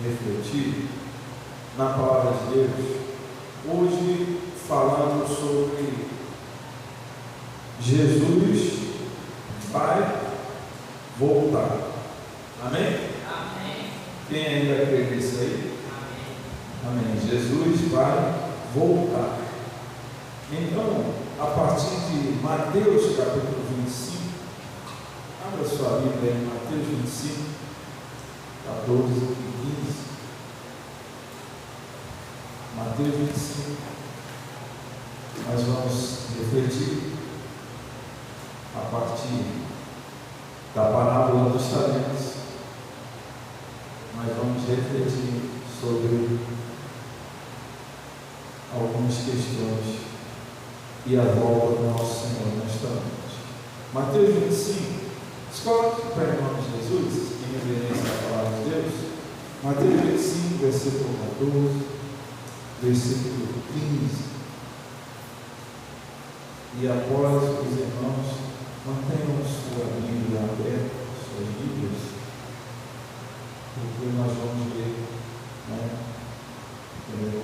refletir na palavra de Deus, hoje falando sobre Jesus vai voltar. Amém? Amém. Quem ainda crê nisso aí? Amém. Jesus vai voltar. Então, a partir de Mateus capítulo 25, abra sua Bíblia em Mateus 25, 14 e 15. Mateus 25, nós vamos refletir a partir da parábola dos talentos. Nós vamos refletir sobre algumas questões e a volta do nosso Senhor nesta noite. Mateus 25, escolhe para o nome de Jesus, em reverência à palavra de Deus. Mateus 25, versículo 14, versículo 15. E após os irmãos, mantenham sua Bíblia aberta, suas Bíblias, porque nós vamos ler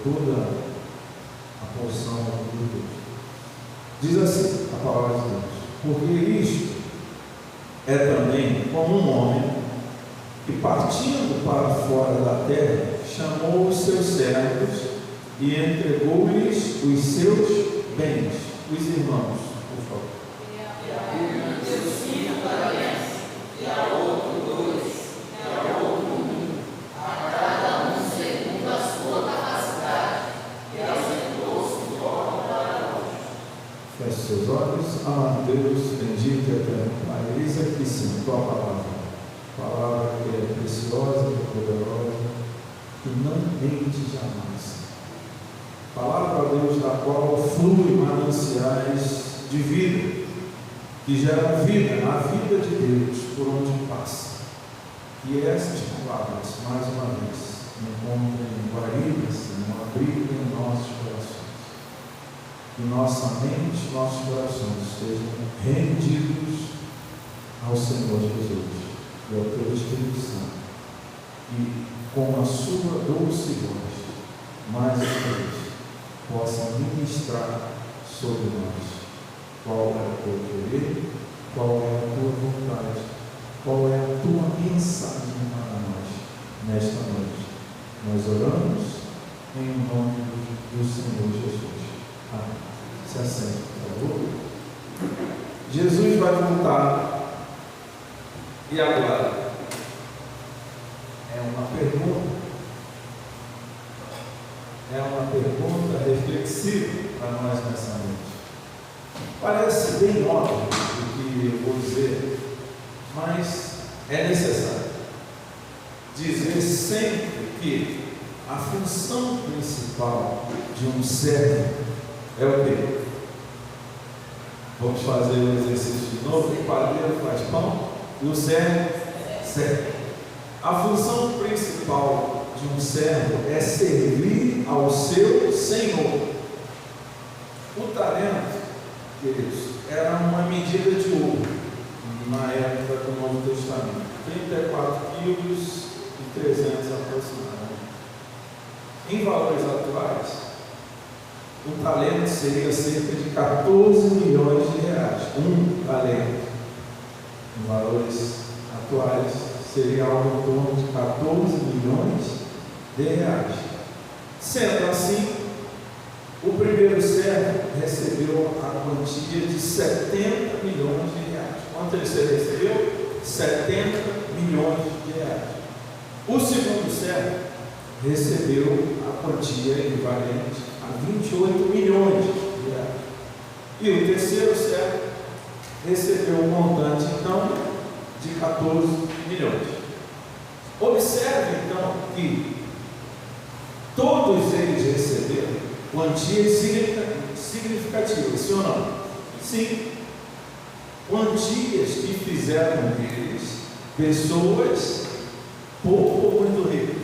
toda a porção de Deus. Diz assim a palavra de Deus: porque isto é também como um homem que, partindo para fora da terra, chamou os seus servos e entregou-lhes os seus bens. Os irmãos, por favor. E a um deu 5 talentos, e a outro 2, e a outro 1, a cada um segundo a sua capacidade, e assentou-se fora para longe. Feche seus olhos. Amado Deus, bendito e eterno Pai, eis aqui sim tua palavra que é preciosa e poderosa, que não mente jamais. Palavra, Deus, da qual flui mananciais de vida, que gera vida, a vida de Deus por onde passa. E estas palavras, mais uma vez, encontrem guaridas, um abrigo em nossos corações. Que nossa mente, nossos corações estejam rendidos ao Senhor Jesus e ao teu Espírito Santo. E com a sua doce voz, mais uma vez, possa ministrar sobre nós qual é o teu querer, qual é a tua vontade, qual é a tua mensagem para nós nesta noite. Nós oramos em nome do Senhor Jesus. Amém. Se assente, por favor. Jesus vai voltar. E agora? É uma pergunta. É uma pergunta reflexiva para nós nessa noite. Parece bem óbvio o que eu vou dizer, mas é necessário dizer sempre que a função principal de um servo é o quê? Vamos fazer o exercício de novo. O padeiro faz pão e o servo serve. A função principal de um servo é servir ao seu Senhor. O talento, queridos, era uma medida de ouro na época do Novo Testamento, 34 quilos e 300 aproximadamente. Em valores atuais, um talento seria cerca de 14 milhões de reais. Um talento, em valores atuais, seria algo em torno de 14 milhões de reais. Sendo assim, o primeiro servo recebeu a quantia de 70 milhões de reais. Quanto ele recebeu? 70 milhões de reais. O segundo servo recebeu a quantia equivalente a 28 milhões de reais. E o terceiro servo recebeu um montante, então, de 14 milhões. Observe, então, que todos eles receberam quantias significativas, sim ou não? Sim. Quantias que fizeram deles pessoas pouco ou muito ricas,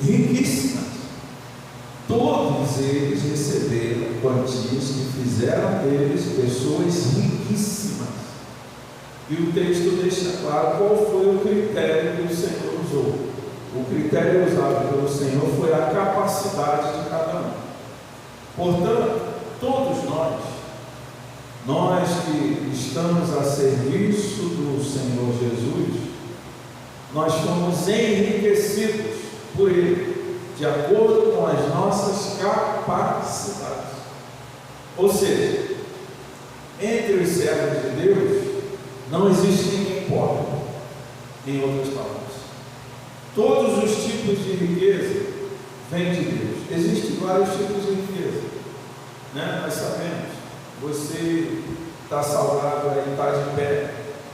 riquíssimas. Todos eles receberam quantias que fizeram deles pessoas riquíssimas. E o texto deixa claro qual foi o critério que o Senhor usou. o critério usado pelo Senhor foi a capacidade de cada um. Portanto, todos nós que estamos a serviço do Senhor Jesus, nós fomos enriquecidos por Ele, de acordo com as nossas capacidades. Ou seja, entre os servos de Deus, não existe ninguém pobre, em outras palavras. Todos os tipos de riqueza vêm de Deus. Existem vários tipos de riqueza, né? Nós sabemos, você está saudável, aí está de pé,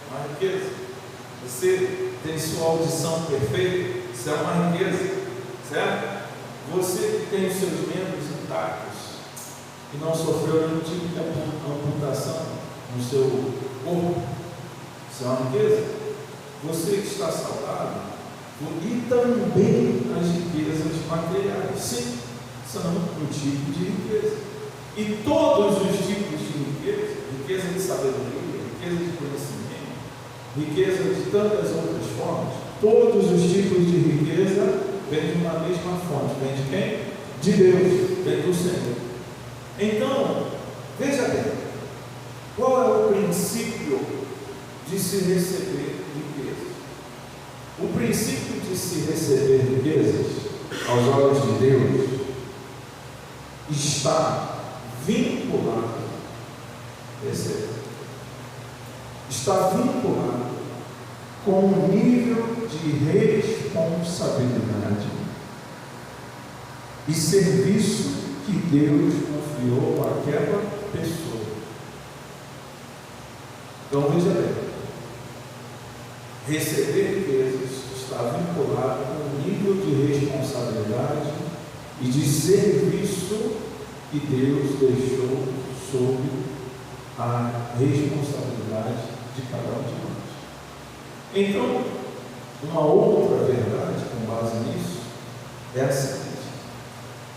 uma riqueza. Você tem sua audição perfeita, isso é uma riqueza, certo? Você que tem os seus membros intactos, que não sofreu nenhum tipo de amputação no seu corpo, isso é uma riqueza. Você que está saudável, e também as riquezas materiais, sim, são um tipo de riqueza. E todos os tipos de riqueza, riqueza de sabedoria, riqueza de conhecimento, riqueza de tantas outras formas, todos os tipos de riqueza vêm de uma mesma fonte. Vem de quem? De Deus, vem do Senhor. Então, veja bem, qual é o princípio de se receber riqueza? O princípio de se receber riquezas aos olhos de Deus está vinculado, está vinculado com o nível de responsabilidade e serviço que Deus confiou àquela pessoa. Então veja bem, receber riquezas está vinculado com o nível de responsabilidade e de serviço que Deus deixou sob a responsabilidade de cada um de nós. Então, uma outra verdade com base nisso é a seguinte: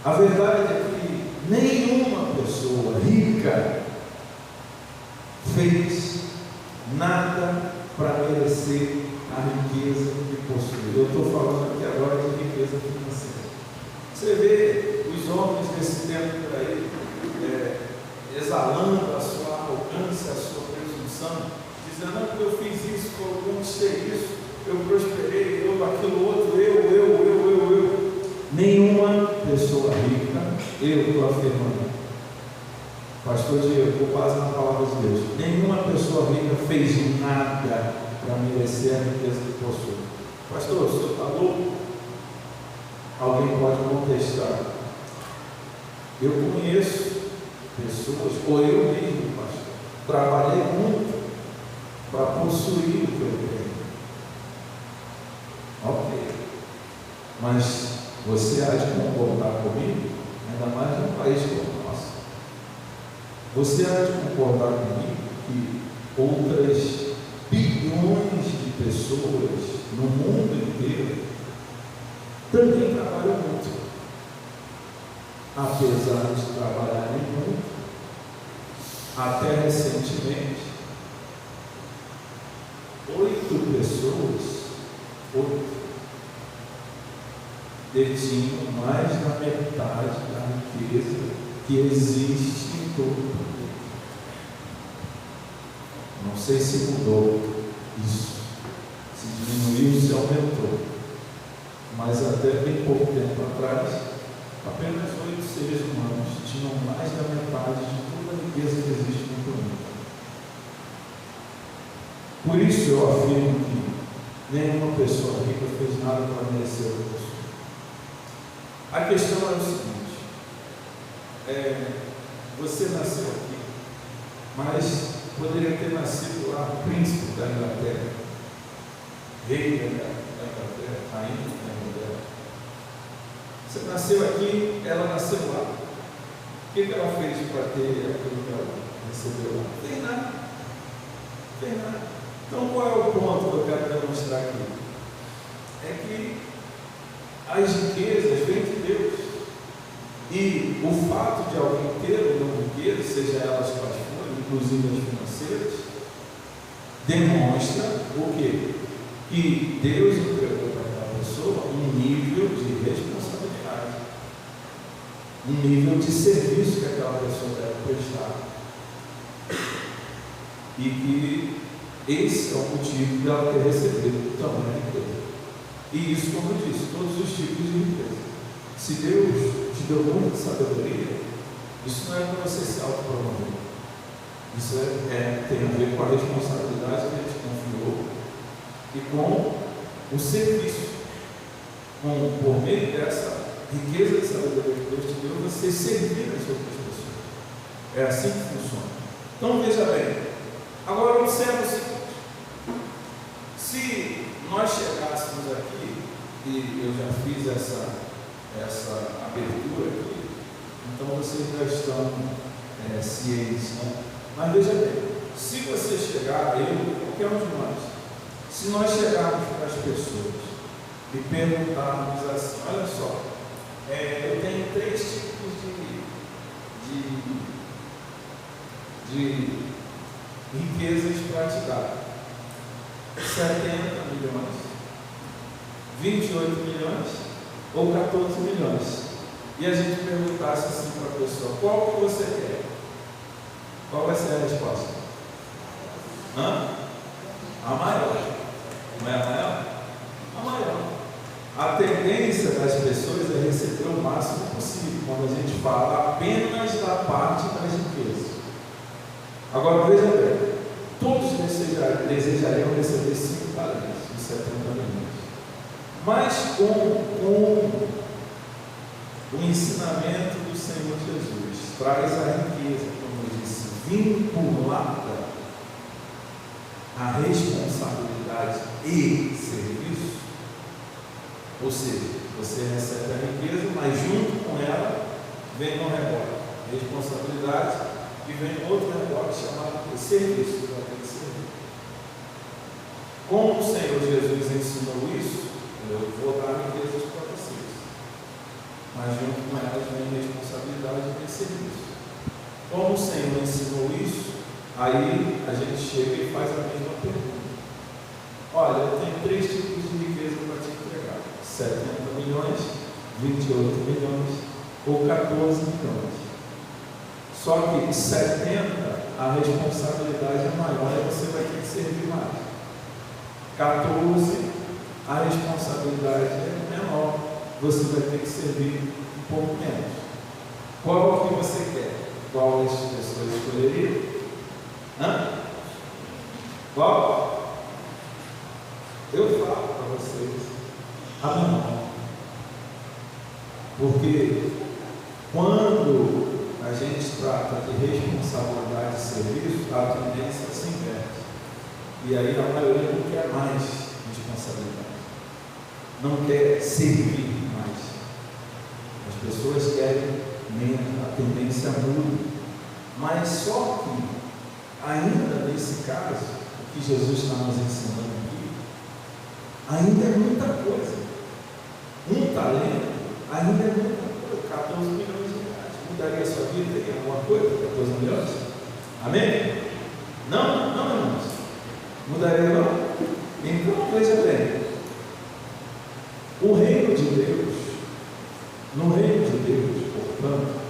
a verdade é que nenhuma pessoa rica fez nada para merecer a riqueza que possui. Eu estou falando aqui agora de riqueza financeira. Você vê os homens desse tempo por aí exalando a sua arrogância, a sua presunção, dizendo: não, porque eu fiz isso, eu conquistei isso, eu prosperei, eu aquilo outro, eu. Nenhuma pessoa rica, eu estou afirmando, pastor Diego, com base na palavra de Deus, nenhuma pessoa rica fez nada para merecer a riqueza que possui. Pastor, o senhor está louco? Alguém pode contestar. Eu conheço pessoas, ou eu mesmo, pastor, trabalhei muito para possuir o que eu tenho. Ok, mas você há de concordar comigo, ainda mais num país como o nosso, você há de concordar comigo que outras bilhões de pessoas no mundo inteiro também trabalham muito, apesar de trabalharem muito, até recentemente, 8 pessoas, detinham mais da metade da riqueza que existe em todo o planeta. Não sei se mudou isso, se diminuiu, se aumentou, mas até bem pouco tempo atrás, apenas 8 seres humanos tinham mais da metade de toda a riqueza que existe no planeta. Por isso eu afirmo que nenhuma pessoa rica fez nada para merecer a pessoa. A questão é o seguinte: você nasceu aqui, mas poderia ter nascido lá príncipe da Inglaterra, rei da Inglaterra, rainha da Inglaterra. Você nasceu aqui, ela nasceu lá. O que ela fez para ter aquilo que ela recebeu lá? Não tem nada. Não tem nada. Então qual é o ponto que eu quero demonstrar aqui? É que as riquezas vêm de Deus. E o fato de alguém ter ou não riqueza, seja elas quais forem, inclusive as financeiras, demonstra o quê? Que Deus entregou para aquela pessoa um serviço que aquela pessoa deve prestar. E que esse é o motivo dela ter recebido também a riqueza. E isso, como eu disse, todos os tipos de riqueza. Se Deus te deu muita sabedoria, isso não é para você se autopromover. Isso tem a ver com a responsabilidade que Ele te confiou e com o serviço. Por meio dessa riqueza de sabedoria que Deus te deu, você servir as outras pessoas. É assim que funciona. Então veja bem, agora observa o seguinte: se nós chegássemos aqui, e eu já fiz essa abertura aqui, então vocês já estão cientes, né? Mas veja bem, se você chegar, qualquer um de nós, se nós chegarmos para as pessoas e perguntarmos assim: olha só, eu tenho 3 tipos de riquezas para te dar: 70 milhões, 28 milhões ou 14 milhões. E a gente perguntasse assim para a pessoa: qual que você quer? Qual vai ser a resposta? A maior. Não é a maior? A maior. A tendência das pessoas é receber o máximo possível quando a gente fala apenas da parte das riquezas. Agora veja bem, todos desejariam receber 5 talentos de 70 milhões. Mas com o ensinamento do Senhor Jesus, traz a riqueza, como eu disse, vinculada à responsabilidade e serviço. Ou seja, você recebe a riqueza, mas junto com ela vem um rebote, responsabilidade, e vem outro rebote chamado de serviço. Como o Senhor Jesus ensinou isso, eu vou dar riquezas para vocês, mas junto com elas vem responsabilidade e serviço. Como o Senhor ensinou isso, aí a gente chega e faz a mesma pergunta: olha, eu tenho 3 tipos de riqueza para te entregar: 70 milhões, 28 milhões ou 14 milhões. Só que 70, a responsabilidade é maior e você vai ter que servir mais. 14, a responsabilidade é menor, você vai ter que servir um pouco menos. Qual que você quer? Qual as pessoas escolheriam? Qual? Eu falo para vocês a menor. Porque quando a gente trata de responsabilidade e serviço, a tendência se inverte. E aí a maioria não quer mais responsabilidade, não quer servir mais. As pessoas querem menos, a tendência muda. Mas só que, ainda nesse caso, o que Jesus está nos ensinando aqui, ainda é muita coisa. Um talento ainda é muita coisa. 14 milhões de reais. Mudaria a sua vida em alguma coisa? 14 milhões? Amém? Não, irmãos. Mudaria não? Então, veja bem, o reino de Deus, no reino de Deus, portanto,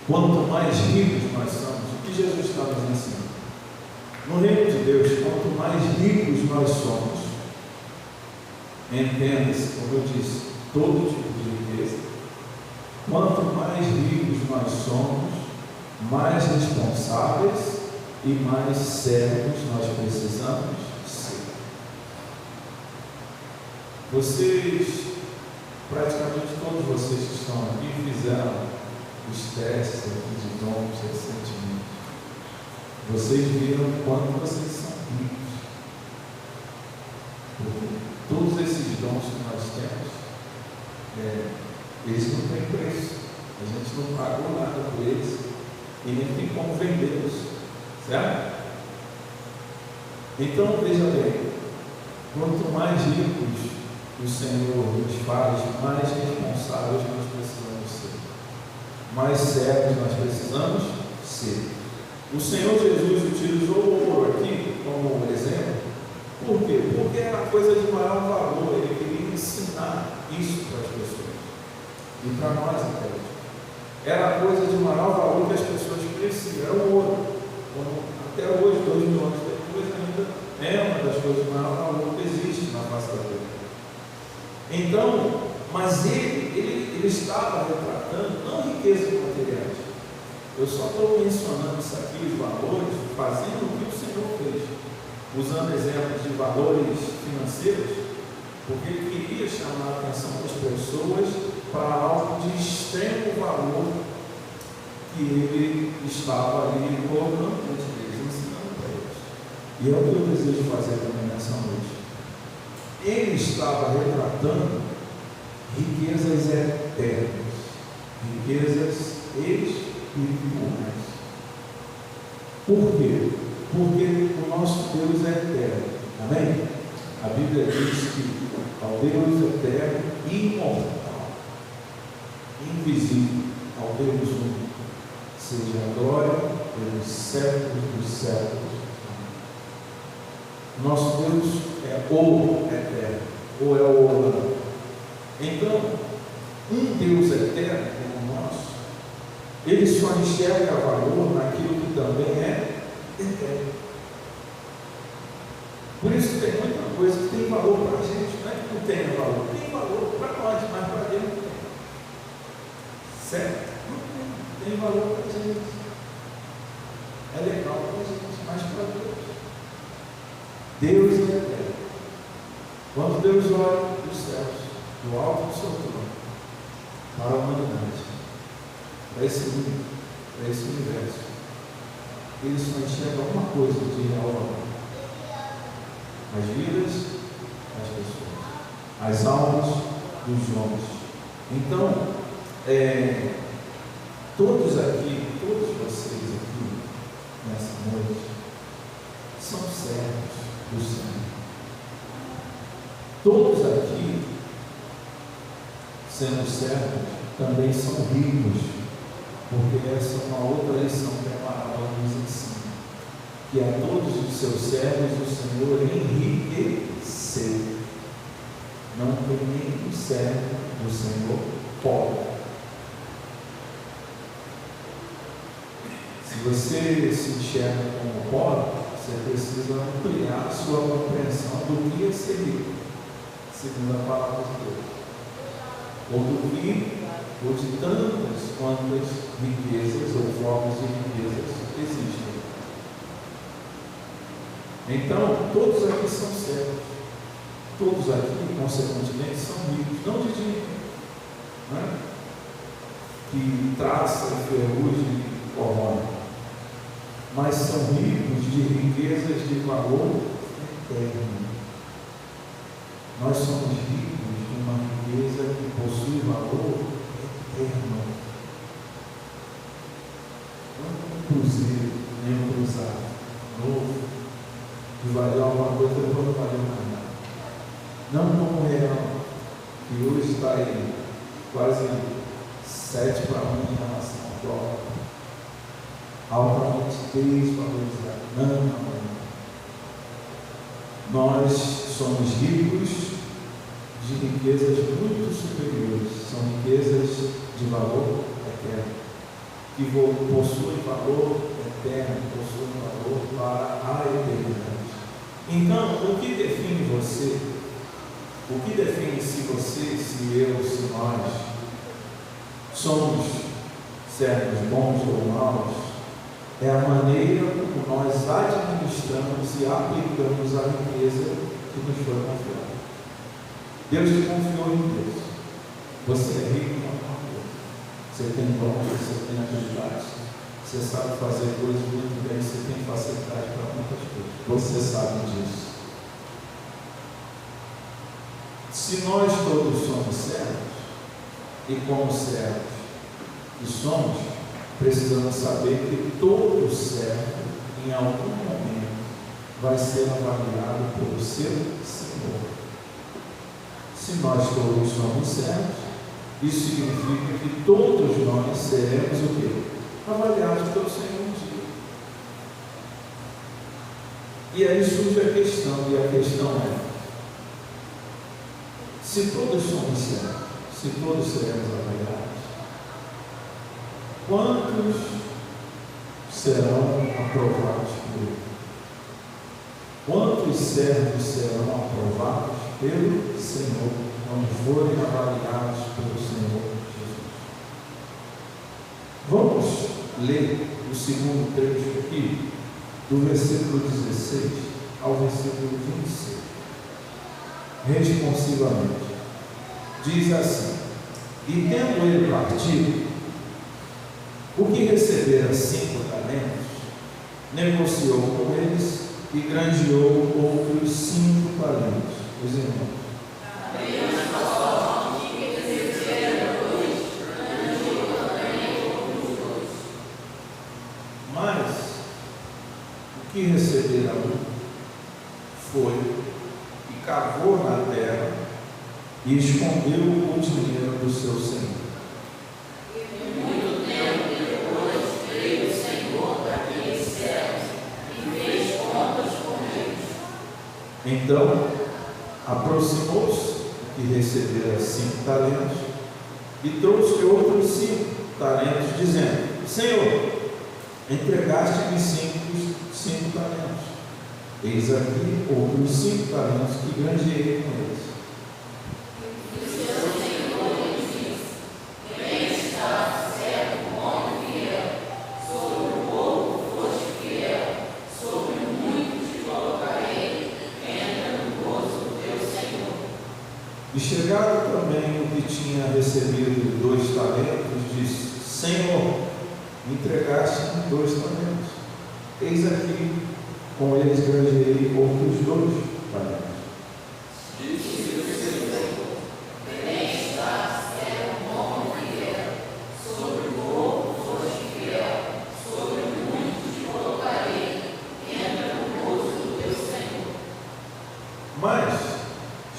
quanto mais ricos nós somos, o que Jesus está nos ensinando? No reino de Deus, quanto mais ricos nós somos, entenda-se, como eu disse, todo tipo de riqueza, quanto mais ricos nós somos, mais responsáveis e mais sérios nós precisamos ser. Vocês, praticamente todos vocês que estão aqui, fizeram os testes aqui de dons recentemente. Vocês viram quanto vocês são ricos. Porque todos esses dons que nós temos, eles não têm preço. A gente não pagou nada por eles e nem tem como vendê-los. Certo? Então, veja bem, quanto mais ricos o Senhor nos faz, mais responsáveis nós precisamos ser, mais sérios nós precisamos ser. O Senhor Jesus utilizou o ouro aqui como exemplo. Por quê? Porque é uma coisa de maior valor. Ele queria ensinar isso para as pessoas e para nós, então. era a coisa de maior valor que as pessoas conheciam, era o ouro. Como até hoje, 2000 anos depois, ainda é uma das coisas de maior valor que existe na face da terra. Então, mas ele estava retratando não riquezas materiais. Eu só estou mencionando isso aqui, os valores, fazendo o que o Senhor fez, usando exemplos de valores financeiros, porque ele queria chamar a atenção das pessoas para algo de extremo valor que ele estava ali colocando diante deles, ensinando para eles. E é o que eu desejo fazer também nessa noite. Ele estava retratando riquezas eternas, riquezas espirituais. Por quê? Porque o nosso Deus é eterno. Amém? A Bíblia diz que ao Deus eterno, imortal, invisível, ao Deus único, seja a glória pelos séculos dos séculos. Nosso Deus é o eterno, ou é o ouro. Então, um Deus eterno como o nosso, ele só enxerga valor naquilo que também é eterno. Por isso tem muita coisa que tem valor para a gente, não é que não tenha valor, tem valor para nós, mas para Deus não tem. Certo? Não tem valor para a gente. É legal para a gente, mas para Deus. Deus é eterno. Quando Deus olha dos céus, do alto do seu trono, para a humanidade, para esse mundo, para esse universo, ele só enxerga uma coisa de real valor: as vidas das pessoas, as almas dos homens. Então, todos aqui, todos vocês aqui, nessa noite, são servos do Senhor. Todos aqui, sendo servos, também são ricos, porque essa é uma outra lição que a palavra nos ensina, que a todos os seus servos o Senhor enriqueceu. Não tem nenhum servo do Senhor pobre. Se você se enxerga como pobre, você precisa ampliar a sua compreensão do que é ser rico, segundo a palavra de Deus, ou de tantas quantas riquezas ou formas de riquezas existem. Então, todos aqui são servos, todos aqui, consequentemente, são ricos, não de dinheiro, né? Que traça, ferrugem e corrói, mas são ricos de riquezas de valor eterno. Nós somos ricos de uma riqueza que possui valor eterno. Não um cruzeiro, nem um cruzado novo, que valeu alguma coisa e depois não valeu mais nada. Não como o real, que hoje está aí quase 7 para 1 em relação ao dólar, altamente desvalorizado. Não. Nós somos ricos de riquezas muito superiores, são riquezas de valor eterno, que possuem valor eterno, possuem valor para a eternidade. Então, o que define você, o que define se você, se eu, se nós somos servos bons ou maus, é a maneira como nós administramos e aplicamos a riqueza que nos foi confiada. Deus te confiou em Deus. Você é rico em alguma coisa. Você tem dons, você tem habilidades. Você sabe fazer coisas muito bem, você tem facilidade para muitas coisas. Você sabe disso. Se nós todos somos servos, e como servos que somos, precisamos saber que todo servo, em algum momento, vai ser avaliado pelo seu Senhor. Se nós todos somos servos, isso significa que todos nós seremos o quê? Avaliados pelo Senhor um dia. E aí surge a questão, e a questão é: se todos somos servos, se todos seremos avaliados, quantos serão aprovados por ele? Quantos servos serão aprovados pelo Senhor quando forem avaliados pelo Senhor Jesus? Vamos ler o segundo trecho aqui, do versículo 16 ao versículo 26, responsivamente. Diz assim: e tendo ele partido, o que recebera 5 talentos, negociou com eles e granjeou outros 5 talentos. Os irmãos. Mas o que recebera foi e cavou na terra e escondeu o dinheiro do seu senhor. E muito tempo depois veio o Senhor daqueles servos e fez contas com eles. Então aproximou-se o que recebera 5 talentos e trouxe outros 5 talentos, dizendo: Senhor, entregaste-me 5 talentos. Eis aqui outros 5 talentos que granjeei com eles. E o seu Senhor lhe disse: bem está, servo bom e fiel. Sobre o pouco foste fiel, sobre o muito te colocarei. Entra no gozo do teu Senhor. E chegado também o que tinha recebido 2 talentos, disse: Senhor, me entregaste-me 2 talentos. Eis aqui, com eles granjeei outros 2 talentos. Disse o Senhor: bem está, servo bom e fiel. Sobre o pouco foste fiel, sobre o muito te colocarei. Entra no gozo do teu Senhor. Mas,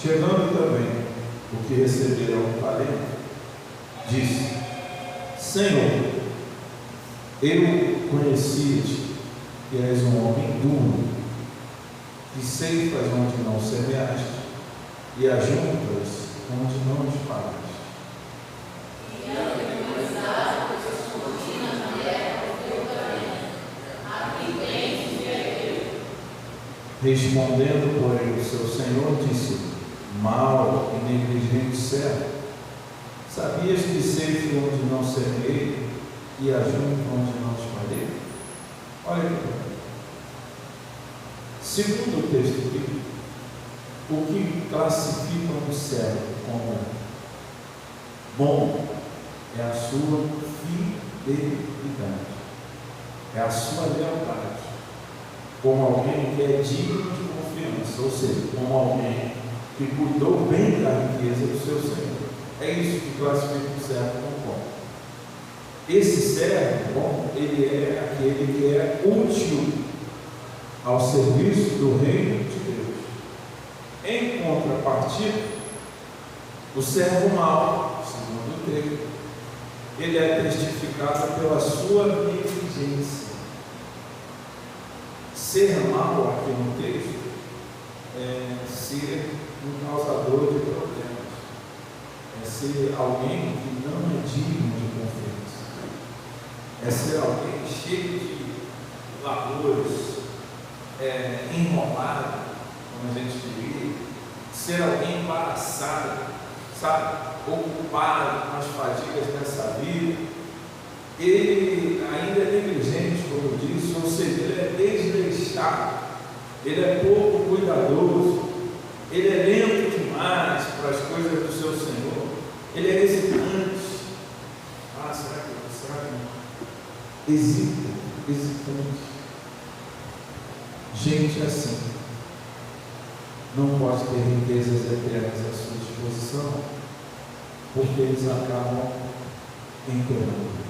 chegando também o que recebera 1 talento, disse: Senhor, eu conheci-te, que és um homem duro, que ceifas onde não semeaste, e ajuntas onde não espalhaste. E a depositado as cortinas na terra do teu talento. Aqui tens e é teu. Respondendo, porém, o seu senhor disse: mal e negligente servo, sabias que ceifo onde não semeei e ajunto onde não espalhei? Olha aqui. Segundo o texto aqui, o que classifica um servo como bom é a sua fidelidade, é a sua lealdade, como alguém que é digno de confiança, ou seja, como alguém que cuidou bem da riqueza do seu Senhor. É isso que classifica um servo como bom. Esse servo bom, ele é aquele que é útil ao serviço do reino de Deus. Em contrapartida, o servo mau, segundo o texto, ele é testificado pela sua negligência. Ser mau aqui no texto é ser um causador de problemas, é ser alguém que não é digno de confiança, é ser alguém cheio de labores, enrolado, como a gente diria, ser alguém embaraçado, sabe, ocupado com as fadigas dessa vida. Ele ainda é negligente, como eu disse, ou seja, ele é desleixado, ele é pouco cuidadoso, ele é lento demais para as coisas do seu Senhor, ele é hesitante. Será que não? Hesitante. Gente assim não pode ter riquezas eternas à sua disposição, porque eles acabam enterrando.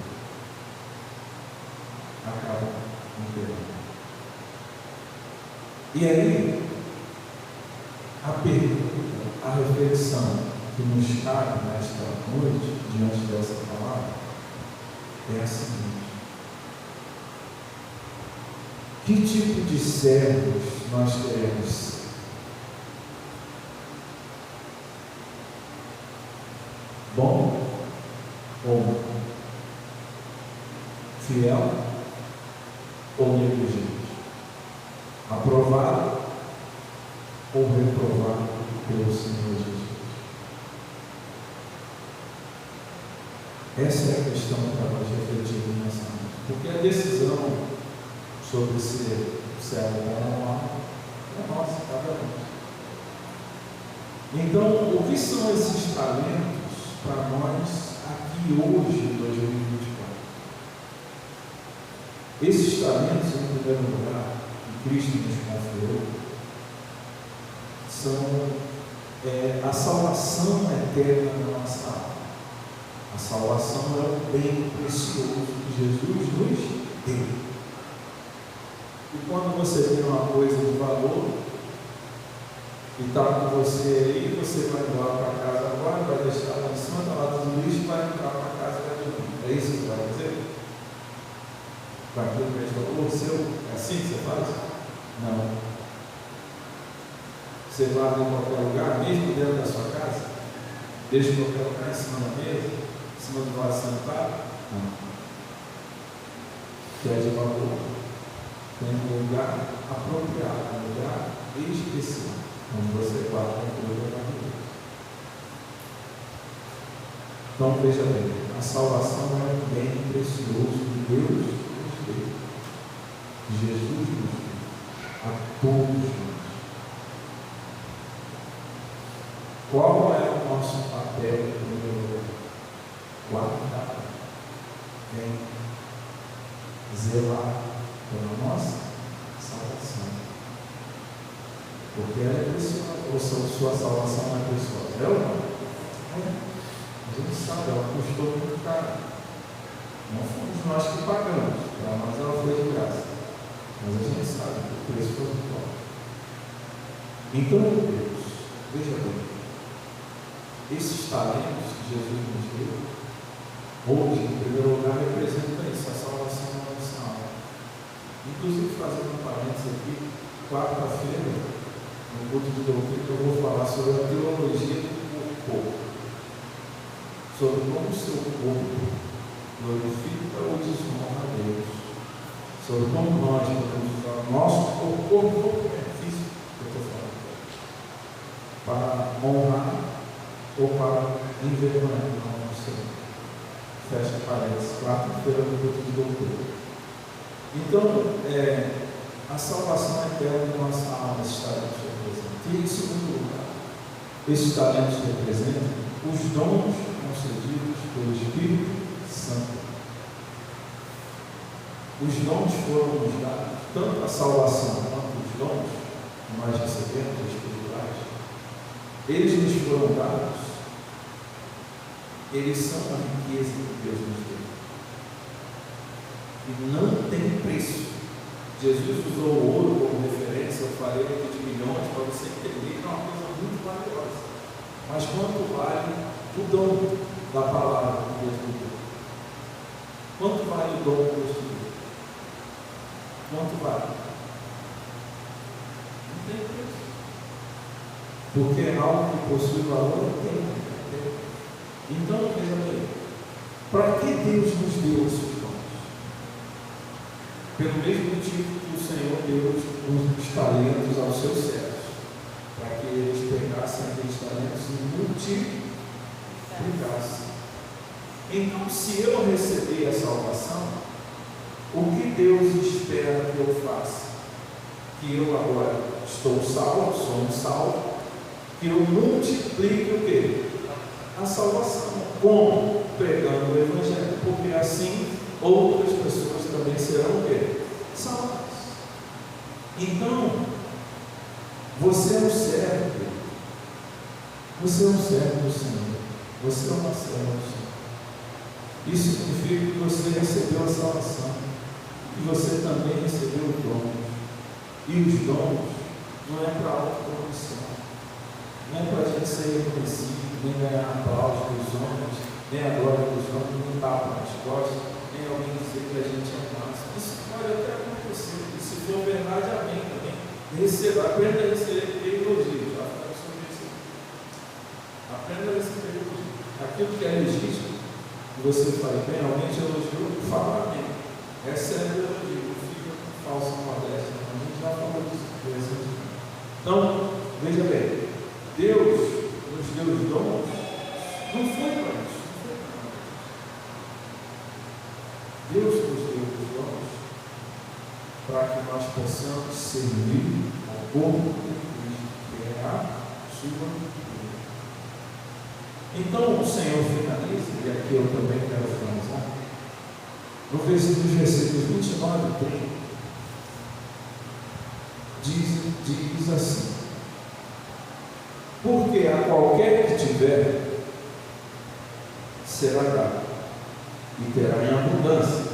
E aí, a pergunta, a reflexão que nos cabe nesta noite, diante dessa palavra, é a seguinte: que tipo de servos nós queremos ser? Bom ou não? fiel ou negligente, aprovado ou reprovado pelo Senhor Jesus. Essa é a questão para nós refletirmos nessa noite. Porque a decisão sobre ser servo ou não é nossa, cada um. Então, o que são esses talentos para nós aqui hoje, em 2024? Esses talentos, em primeiro lugar, que Cristo nos confiou, são a salvação eterna da nossa alma. A salvação é um bem precioso que Jesus nos deu. E quando você tem uma coisa de valor e está com você aí, você vai embora para casa agora, vai deixar lá em cima, está lá tudo lixo, vai entrar para casa e vai dormir. É isso que vai fazer? Com aquilo que a gente falou, seu, é assim que você faz? Não. Você guarda em qualquer lugar, mesmo dentro da sua casa? Deixa qualquer lugar em cima da mesa, em cima do vaso sanitário? Não. Pede valor. Tem um lugar apropriado, um lugar especial, onde você guarda a coisa da vida. Então veja bem, a salvação é um bem precioso que Deus nos deu, que Jesus nos deu, a todos nós. Qual é o nosso papel em primeiro lugar? Guardar, zelar pela nossa salvação. Porque ela é preciosa, ou sua salvação não é preciosa? É ou não? A gente sabe, ela custou muito caro. Não fomos nós que pagamos, para nós ela foi de graça. Mas a gente sabe que o preço foi muito alto. Então, Deus, veja bem, esses talentos que Jesus nos deu, hoje, em primeiro lugar, representam isso, a salvação da nossa alma. Inclusive, fazendo um parênteses aqui, quarta-feira, no culto de doutrina, eu vou falar sobre a teologia do corpo, sobre como o seu corpo glorifica ou desonra a Deus, sobre como nós podemos usar o nosso corpo físico, que eu estou falando, para honrar ou para envergonhar o nosso Senhor. Fecha parênteses, quarta-feira no culto de doutrina. Então, a salvação eterna da nossa alma, esses talentos representam. E em segundo lugar, esses talentos representam os dons concedidos pelo Espírito Santo. Os dons foram nos dados, tanto a salvação quanto os dons que nós recebemos, espirituais, eles nos foram dados, eles são a riqueza que Deus nos deu. E não tem preço. Jesus usou o ouro como referência, eu falei aqui de milhões, para você entender que é uma coisa muito valiosa. Mas quanto vale o dom da palavra que Deus nos deu? Quanto vale o dom que Deus nos deu? Quanto vale? Não tem preço. Porque é algo que possui valor, não tem. Então, veja bem, para que Deus nos deu esses dons? Pelo mesmo motivo que o Senhor deu os talentos aos seus servos, para que eles pegassem aqueles talentos e multiplicassem. Então, se eu receber a salvação, o que Deus espera que eu faça? Que eu agora estou salvo, sou um salvo, que eu multiplique o quê? A salvação. Como? Pregando o Evangelho. Porque assim outras pessoas também serão o quê? Salvas. Então, você é um servo. Você é um servo do Senhor. Você é uma serva do Senhor. Isso significa que você recebeu a salvação. E você também recebeu os dons. E os dons não é para autopromoção. Não é para a gente ser reconhecido, nem ganhar aplausos dos homens, nem a glória dos homens, nem tapa nas costas, nem alguém dizer que a gente é massa. Isso pode até acontecer. E se for verdade, amém também. Aprenda a receber elogios. Aprenda a receber elogios. Aquilo que é legítimo, que você faz bem, alguém te elogiou, fala amém. Essa é a teologia, não fica com falsa modéstia. A gente já falou disso. Então, veja bem, Deus nos deu os dons, não foi para isso. Deus nos deu os dons para que nós possamos servir ao corpo de Cristo, que é a sua igreja. Então o Senhor finaliza, e aqui eu também quero finalizar, nos versículos 29 e 30, diz assim: porque a qualquer que tiver, será dado, e terá em abundância,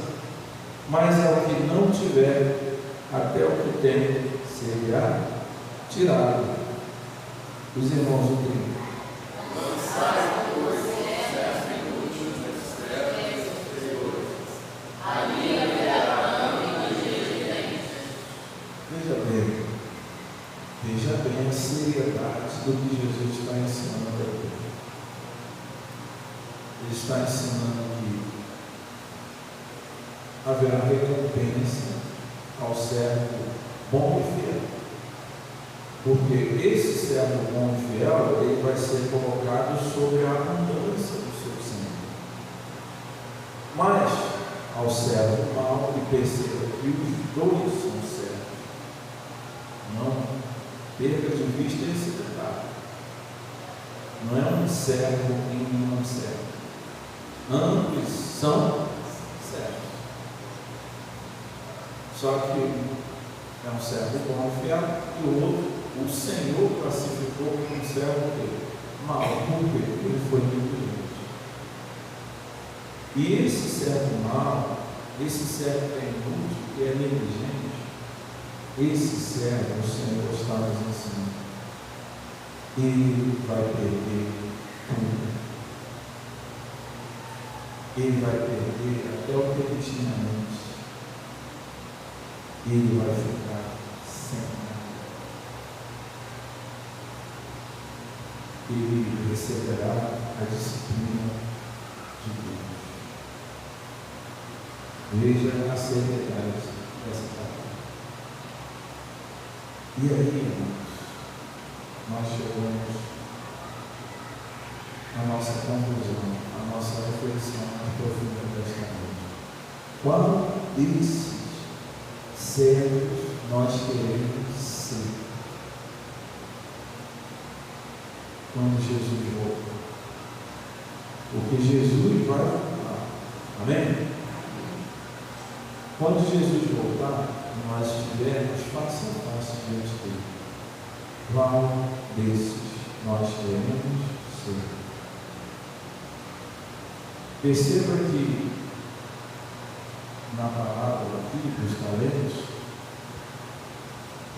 mas ao que não tiver, até o que tem será tirado. Os irmãos do Cristo. Veja bem a seriedade do que Jesus está ensinando aqui. Ele está ensinando que haverá recompensa ao servo bom e fiel. Porque esse servo bom e fiel, ele vai ser colocado sobre a abundância do seu Senhor. Mas, ao servo mau, e perceba que os dois são servos. Não perca de vista esse detalhe. Não é um servo e um servo. Ambos são servos. Só que é um servo bom e fiel, e o outro, o Senhor classificou como um servo mau, porque ele foi negligente. E esse servo mau, esse servo que é inútil, que é negligente, esse servo, o Senhor está nos ensinando, ele vai perder tudo. Ele vai perder até o que ele tinha antes. Ele vai ficar sem nada. Ele receberá a disciplina de Deus. Veja a seriedade dessa palavra. E aí, irmãos, nós chegamos à nossa conclusão, à nossa reflexão mais profunda desta noite. Qual desses servos nós queremos ser quando Jesus volta? Porque Jesus vai voltar. Amém? Quando Jesus voltar, nós estivermos face a face diante dele. Qual desses nós queremos ser? Perceba que na parábola aqui dos talentos,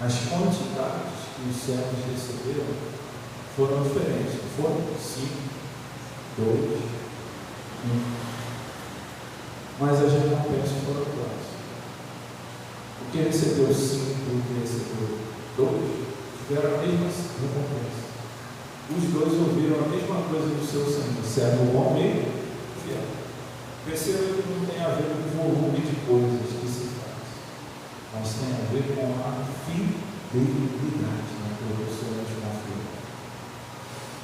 as quantidades que os servos receberam foram diferentes. Foram 5, 2, 1. Mas as recompensas foram iguais. O que recebeu 5 e o que recebeu 2 tiveram a mesma recompensa. Os dois ouviram a mesma coisa do seu Senhor, servo bom e fiel. Perceba que não tem a ver com o volume de coisas que se faz, mas tem a ver com a fidelidade naquilo que o Senhor te confiou.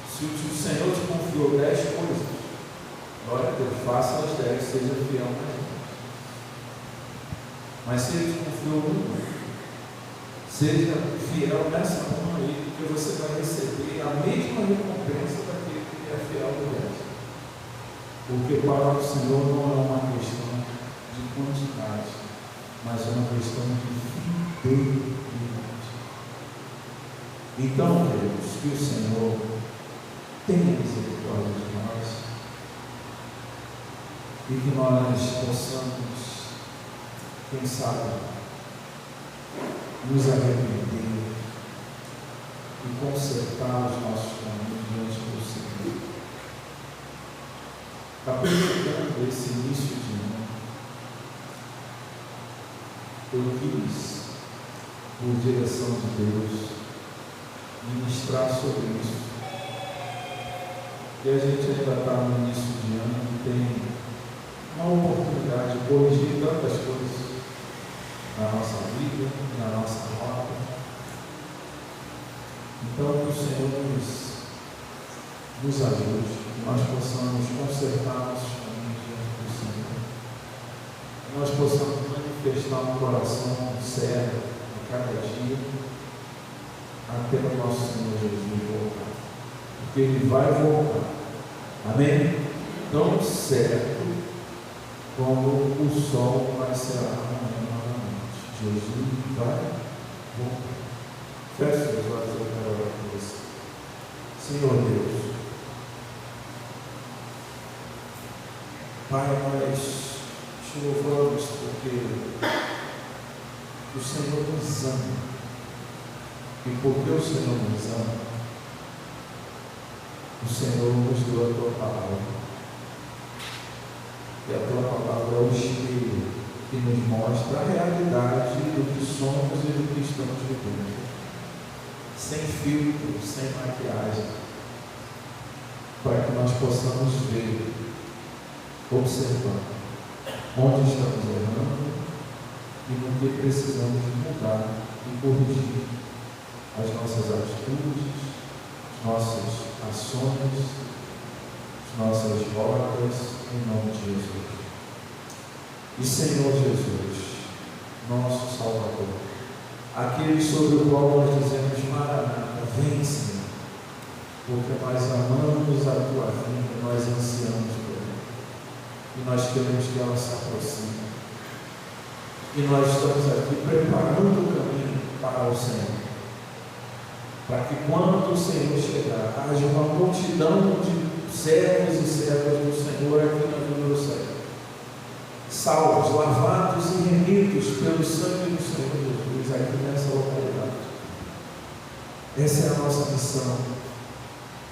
Se o Senhor te confiou 10 coisas, glória a Deus, faça as 10, seja fiel nas 10. Mas se Ele te confiou uma, seja fiel nessa uma aí, porque você vai receber a mesma recompensa daquele que é fiel do resto. Porque para o Senhor não é uma questão de quantidade, mas é uma questão de fidelidade. Então, queridos, que o Senhor tenha misericórdia de nós e que nós possamos, quem sabe, nos arrepender e consertar os nossos caminhos diante do Senhor. Aproveitando esse início de ano, eu quis, por direção de Deus, ministrar sobre isso. E a gente ainda está no início de ano e tem uma oportunidade de corrigir tantas coisas na nossa vida, na nossa rota. Então, que o Senhor nos ajude, que nós possamos consertar nossos caminhos diante do Senhor, que nós possamos manifestar um coração sério a cada dia, até o nosso Senhor Jesus voltar, porque Ele vai voltar. Amém? Tão certo como o sol nascerá amanhã novamente. Jesus vai voltar. Feche os olhos, eu quero orar por você. Senhor Deus, Pai, nós te louvamos porque o Senhor nos ama. E porque o Senhor nos ama, o Senhor nos deu a tua palavra. E a tua palavra é o espelho que nos mostra a realidade do que somos e do que estamos vivendo. Sem filtro, sem maquiagem. Para que nós possamos ver, observar onde estamos errando e no que precisamos mudar e corrigir as nossas atitudes, nossas ações, nossas rotas, em nome de Jesus. E Senhor Jesus, nosso Salvador, aquele sobre o qual nós dizemos: Maranata, vem, Senhor, porque nós amamos a tua vinda, nós ansiamos por ela, e nós queremos que ela se aproxime. E nós estamos aqui preparando o caminho para o Senhor, para que quando o Senhor chegar, haja uma multidão de servos e servas do Senhor aqui na vida do céu, salvos, lavados e remidos pelo sangue do Senhor Jesus aqui nessa localidade. Essa é a nossa missão,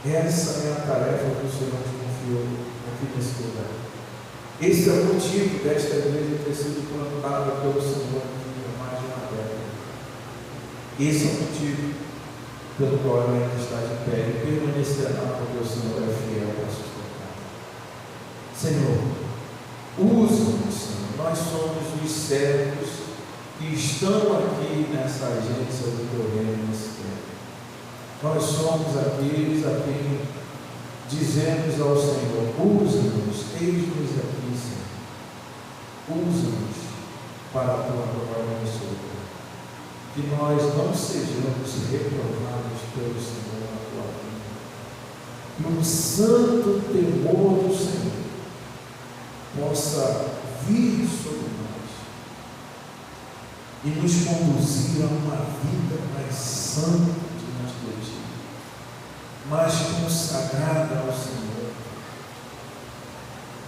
essa é a tarefa que o Senhor nos confiou aqui nesse lugar. Esse é o motivo desta igreja ter sido plantada pelo Senhor há mais de uma década. Esse é o motivo pelo qual ela ainda está de pé e permanecerá, porque o Senhor é fiel para sustentar. Senhor, usa-nos, Senhor. Nós somos os servos que estão aqui nessa agência do teu reino nesse tempo. Nós somos aqueles a quem dizemos ao Senhor: usa-nos, eis-nos aqui, Senhor. Usa-nos para a tua glória absoluta. Que nós não sejamos reprovados pelo Senhor na tua vida. Que o santo temor do Senhor possa vir sobre nós e nos conduzir a uma vida mais santa diante de ti, mais consagrada ao Senhor,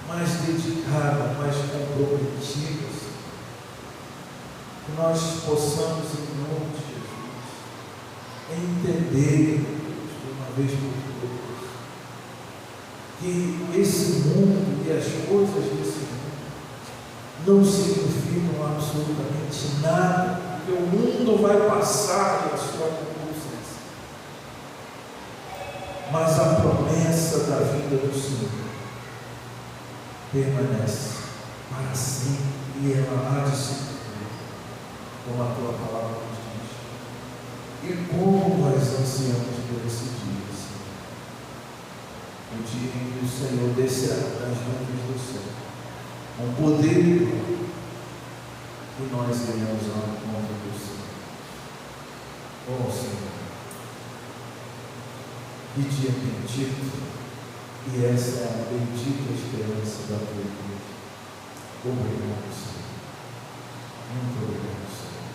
mais dedicada, mais comprometida. Que nós possamos, em nome de Jesus, entender, de uma vez por todas, que esse mundo e as coisas desse mundo não significam absolutamente nada, porque o mundo vai passar e a sua concupiscência. Mas a promessa da vinda do Senhor permanece para sempre e ela há de se cumprir, como a tua palavra nos diz. E como nós ansiamos por esse dia, Senhor. O dia em que o Senhor descerá das nuvens do céu, com poder e glória, e nós iremos ao encontro do Senhor. Oh Senhor, que dia bendito, e essa é a bendita esperança da tua igreja. Obrigado, Senhor. Muito obrigado, Senhor.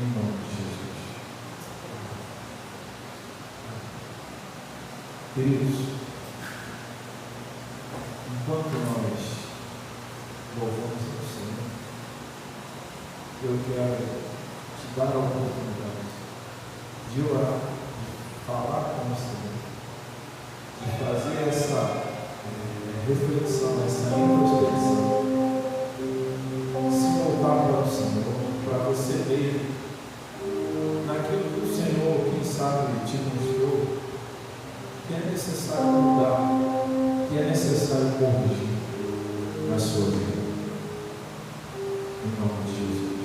Em nome de Jesus. Queridos, enquanto nós louvamos ao Senhor, eu quero te dar a oportunidade de orar, de falar com o Senhor, de fazer essa reflexão, essa introspecção, se voltar para o Senhor, para você ver naquilo que o Senhor, quem sabe, te mostrou, que é necessário mudar, que é necessário corrigir. na sua vida. Em nome de Jesus.